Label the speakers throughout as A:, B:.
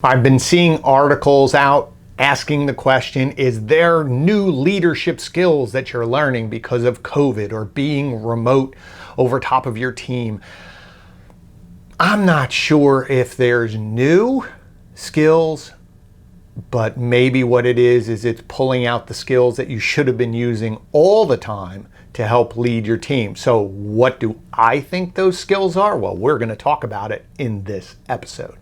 A: I've been seeing articles out asking the question, is there new leadership skills that you're learning because of COVID or being remote over top of your team? I'm not sure if there's new skills, but maybe what it is it's pulling out the skills that you should have been using all the time to help lead your team. So what do I think those skills are? Well, we're going to talk about it in this episode.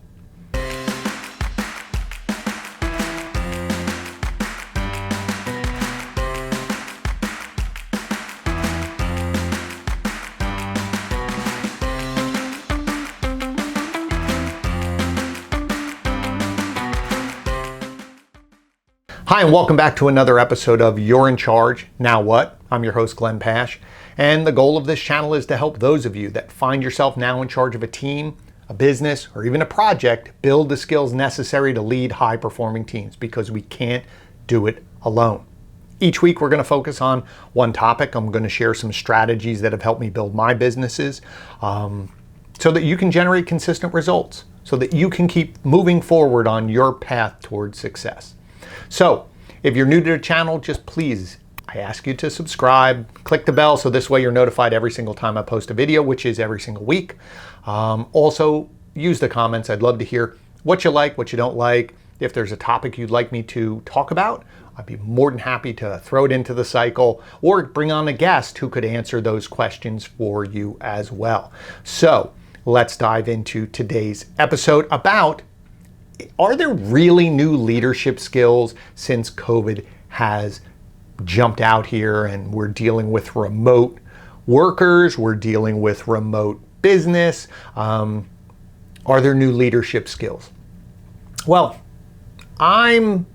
A: Hi, and welcome back to another episode of You're in Charge, Now What? I'm your host, Glenn Pasch, and the goal of this channel is to help those of you that find yourself now in charge of a team, a business, or even a project, build the skills necessary to lead high-performing teams, because we can't do it alone. Each week, we're going to focus on one topic. I'm going to share some strategies that have helped me build my businesses so that you can generate consistent results, so that you can keep moving forward on your path towards success. So, if you're new to the channel, just please, I ask you to subscribe, click the bell so this way you're notified every single time I post a video, which is every single week. Also, use the comments. I'd love to hear what you like, what you don't like. If there's a topic you'd like me to talk about, I'd be more than happy to throw it into the cycle or bring on a guest who could answer those questions for you as well. So, let's dive into today's episode about, are there really new leadership skills since COVID has jumped out here and we're dealing with remote workers, we're dealing with remote business? Are there new leadership skills? Well, I'm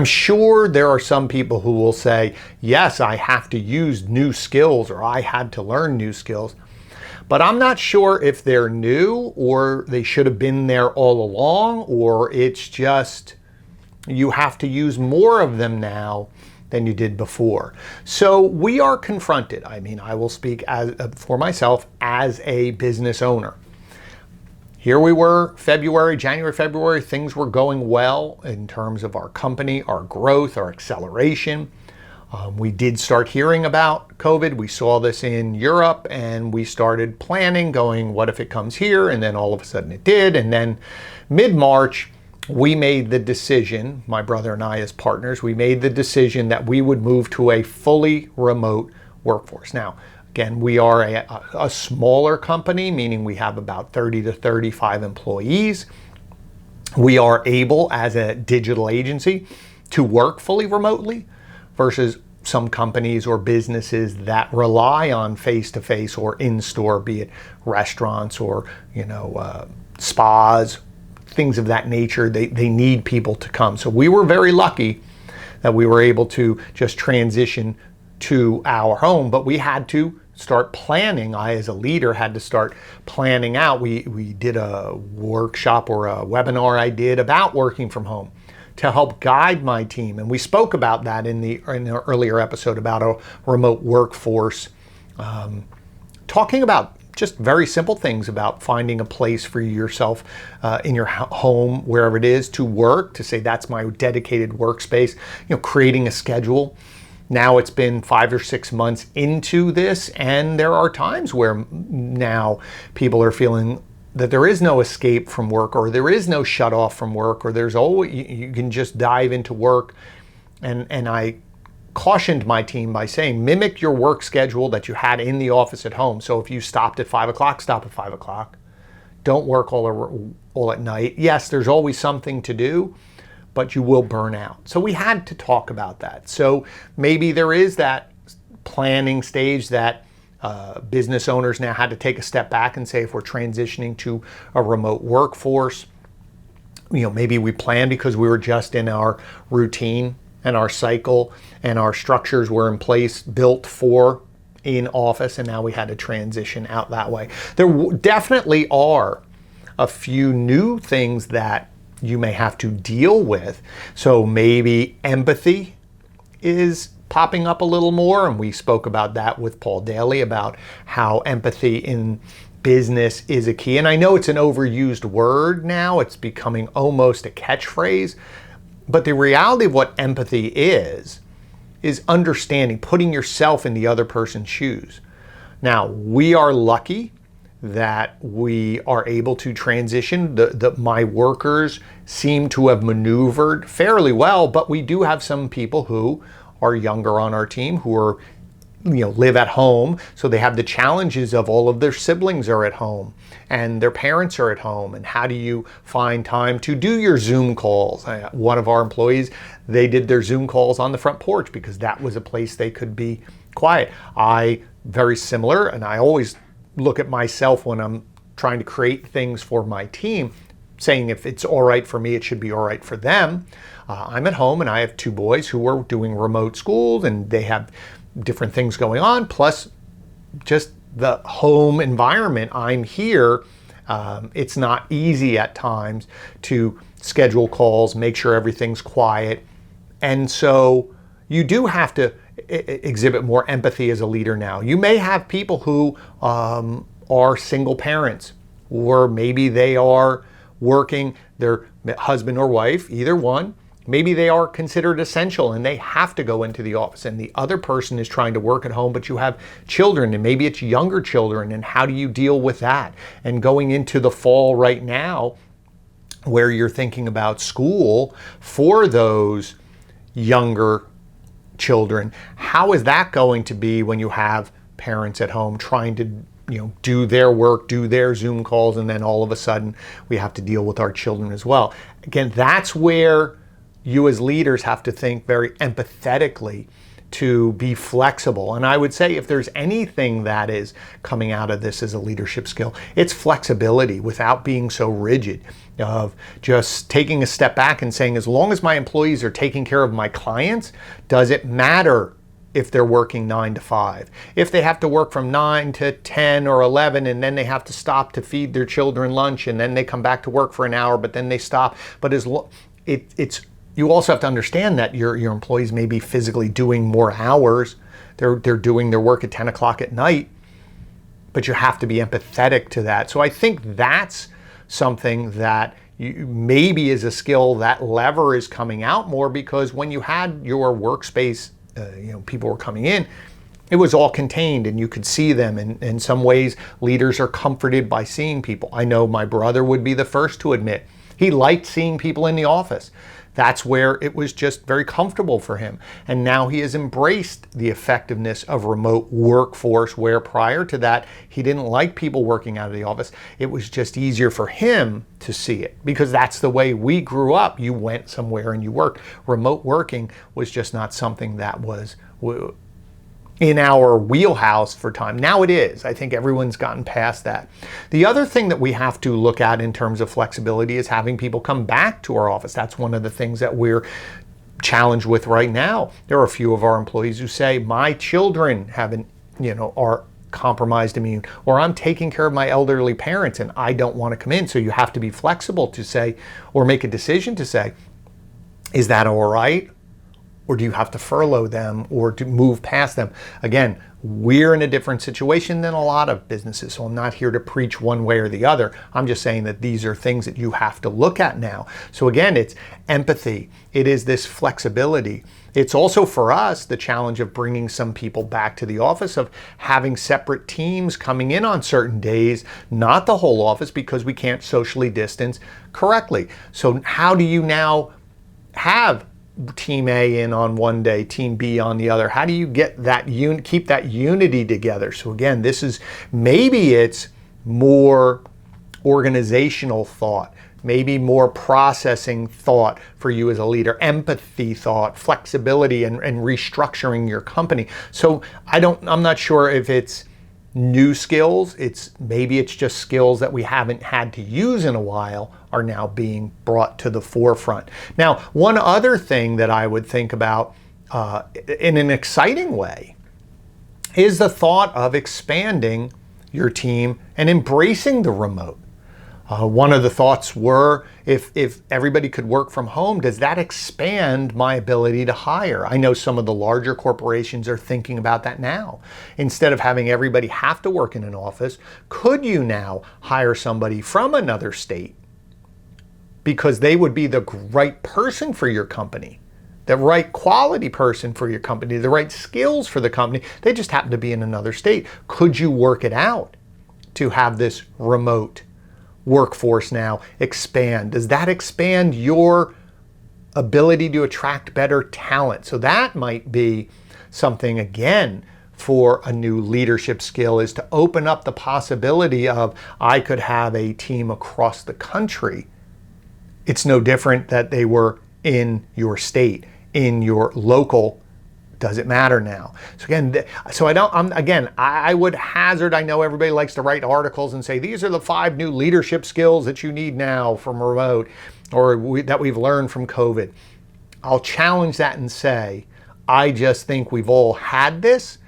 A: sure there are some people who will say, yes, I have to use new skills or I had to learn new skills. But I'm not sure if they're new or they should have been there all along, or it's just you have to use more of them now than you did before. So we are confronted. I will speak for myself as a business owner. Here we were, January, February, things were going well in terms of our company, our growth, our acceleration. We did start hearing about COVID. We saw this in Europe and we started planning, going, what if it comes here? And then all of a sudden it did. And then mid-March, we made the decision, my brother and I as partners, we made the decision that we would move to a fully remote workforce. Now, again, we are a smaller company, meaning we have about 30 to 35 employees. We are able, as a digital agency, to work fully remotely, versus some companies or businesses that rely on face-to-face or in-store, be it restaurants or spas, things of that nature. They need people to come. So we were very lucky that we were able to just transition to our home, but we had to start planning. I, as a leader, had to start planning out. We did a workshop or a webinar I did about working from home to help guide my team. And we spoke about that in the earlier episode about a remote workforce, talking about just very simple things about finding a place for yourself in your home, wherever it is, to work, to say that's my dedicated workspace, creating a schedule. Now it's been 5 or 6 months into this, and there are times where now people are feeling that there is no escape from work, or there is no shut off from work, or there's always, you can just dive into work. And I cautioned my team by saying, mimic your work schedule that you had in the office at home. So if you stopped at 5 o'clock, stop at 5 o'clock. Don't work all at night. Yes, there's always something to do, but you will burn out. So we had to talk about that. So maybe there is that planning stage that business owners now had to take a step back and say, if we're transitioning to a remote workforce, maybe we planned because we were just in our routine and our cycle and our structures were in place, built for in office, and now we had to transition out that way. There definitely are a few new things that you may have to deal with. So maybe empathy is popping up a little more, and we spoke about that with Paul Daly about how empathy in business is a key. And I know it's an overused word now. It's becoming almost a catchphrase. But the reality of what empathy is understanding, putting yourself in the other person's shoes. Now, we are lucky that we are able to transition. My workers seem to have maneuvered fairly well, but we do have some people who are younger on our team who are, live at home. So they have the challenges of all of their siblings are at home and their parents are at home. And how do you find time to do your Zoom calls? One of our employees, they did their Zoom calls on the front porch because that was a place they could be quiet. Very similar, and I always look at myself when I'm trying to create things for my team, saying if it's all right for me, it should be all right for them. I'm at home and I have 2 boys who are doing remote schools and they have different things going on, plus just the home environment. I'm here. It's not easy at times to schedule calls, make sure everything's quiet. And so you do have to exhibit more empathy as a leader now. You may have people who are single parents, or maybe they are working, their husband or wife, either one. Maybe they are considered essential and they have to go into the office, and the other person is trying to work at home, but you have children and maybe it's younger children, and how do you deal with that? And going into the fall right now, where you're thinking about school for those younger children, how is that going to be when you have parents at home trying to do their work, do their Zoom calls, and then all of a sudden we have to deal with our children as well? Again, that's where you as leaders have to think very empathetically to be flexible. And I would say if there's anything that is coming out of this as a leadership skill, it's flexibility without being so rigid, of just taking a step back and saying, as long as my employees are taking care of my clients, does it matter if they're working 9 to 5? If they have to work from 9 to 10 or 11 and then they have to stop to feed their children lunch and then they come back to work for an hour, but then they stop. But you also have to understand that your employees may be physically doing more hours. They're doing their work at 10 o'clock at night, but you have to be empathetic to that. So I think that's something that maybe is a skill that lever is coming out more, because when you had your workspace, people were coming in, it was all contained and you could see them. And in some ways, leaders are comforted by seeing people. I know my brother would be the first to admit he liked seeing people in the office. That's where it was just very comfortable for him. And now he has embraced the effectiveness of remote workforce, where prior to that, he didn't like people working out of the office. It was just easier for him to see it, because that's the way we grew up. You went somewhere and you worked. Remote working was just not something that was in our wheelhouse for time. Now it is. I think everyone's gotten past that. The other thing that we have to look at in terms of flexibility is having people come back to our office. That's one of the things that we're challenged with right now. There are a few of our employees who say, my children are compromised immune, or I'm taking care of my elderly parents and I don't want to come in. So you have to be flexible to say, or make a decision to say, is that all right? Or do you have to furlough them or to move past them? Again, we're in a different situation than a lot of businesses, so I'm not here to preach one way or the other. I'm just saying that these are things that you have to look at now. So again, it's empathy. It is this flexibility. It's also for us the challenge of bringing some people back to the office, of having separate teams coming in on certain days, not the whole office, because we can't socially distance correctly. So how do you now have Team A in on one day, Team B on the other? How do you get that keep that unity together? So again, maybe it's more organizational thought, maybe more processing thought for you as a leader, empathy thought, flexibility, and restructuring your company. So I'm not sure if it's new skills. Maybe it's just skills that we haven't had to use in a while are now being brought to the forefront. Now, one other thing that I would think about in an exciting way is the thought of expanding your team and embracing the remote. One of the thoughts were, if everybody could work from home, does that expand my ability to hire? I know some of the larger corporations are thinking about that now. Instead of having everybody have to work in an office, could you now hire somebody from another state because they would be the right person for your company, the right quality person for your company, the right skills for the company? They just happen to be in another state. Could you work it out to have this remote workforce now expand? Does that expand your ability to attract better talent? So that might be something, again, for a new leadership skill, is to open up the possibility of, I could have a team across the country. It's no different that they were in your state, in your local. Does it matter now? So again, I would hazard, I know everybody likes to write articles and say, these are the 5 new leadership skills that you need now from remote, or that we've learned from COVID. I'll challenge that and say, I just think we've all had this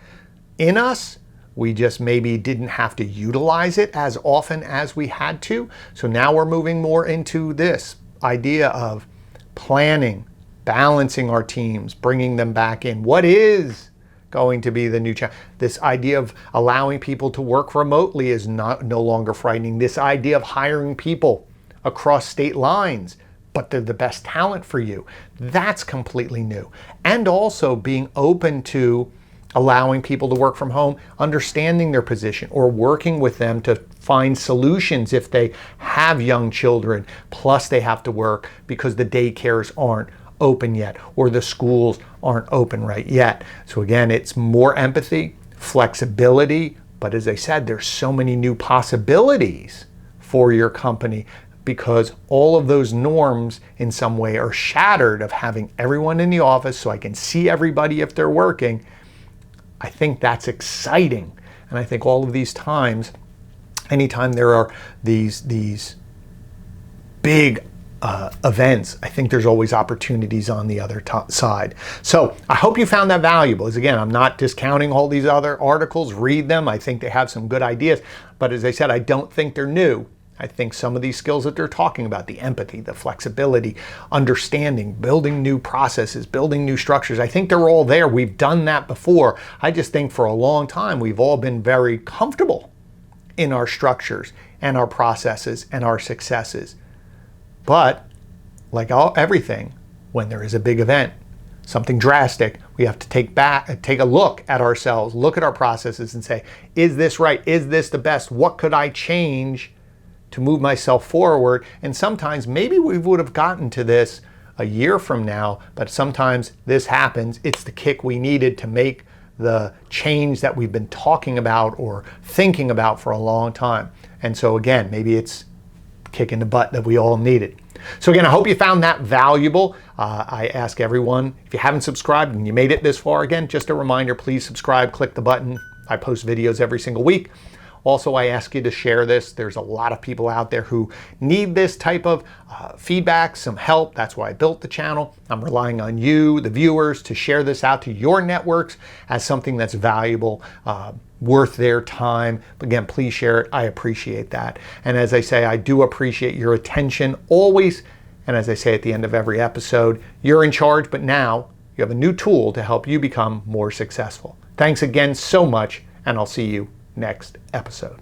A: in us. We just maybe didn't have to utilize it as often as we had to. So now we're moving more into this idea of planning, balancing our teams, bringing them back in. What is going to be the new challenge? This idea of allowing people to work remotely is no longer frightening. This idea of hiring people across state lines, but they're the best talent for you, that's completely new. And also being open to allowing people to work from home, understanding their position, or working with them to find solutions if they have young children, plus they have to work because the daycares aren't open yet, or the schools aren't open right yet. So again, it's more empathy, flexibility, but as I said, there's so many new possibilities for your company because all of those norms in some way are shattered of having everyone in the office so I can see everybody if they're working. I think that's exciting. And I think all of these times, anytime there are these big events, I think there's always opportunities on the other side. So I hope you found that valuable. As again, I'm not discounting all these other articles. Read them. I think they have some good ideas. But as I said, I don't think they're new. I think some of these skills that they're talking about, the empathy, the flexibility, understanding, building new processes, building new structures, I think they're all there. We've done that before. I just think for a long time, we've all been very comfortable in our structures and our processes and our successes. But like everything, when there is a big event, something drastic, we have to take a look at ourselves, look at our processes and say, is this right? Is this the best? What could I change to move myself forward? And sometimes maybe we would have gotten to this a year from now, but sometimes this happens. It's the kick we needed to make the change that we've been talking about or thinking about for a long time. And so again, maybe it's kick in the butt that we all needed. So again, I hope you found that valuable. I ask everyone, if you haven't subscribed and you made it this far, again, just a reminder, please subscribe, click the button. I post videos every single week. Also, I ask you to share this. There's a lot of people out there who need this type of feedback, some help. That's why I built the channel. I'm relying on you, the viewers, to share this out to your networks as something that's valuable, worth their time. Again, please share it. I appreciate that. And as I say, I do appreciate your attention always. And as I say at the end of every episode, you're in charge, but now you have a new tool to help you become more successful. Thanks again so much, and I'll see you next episode.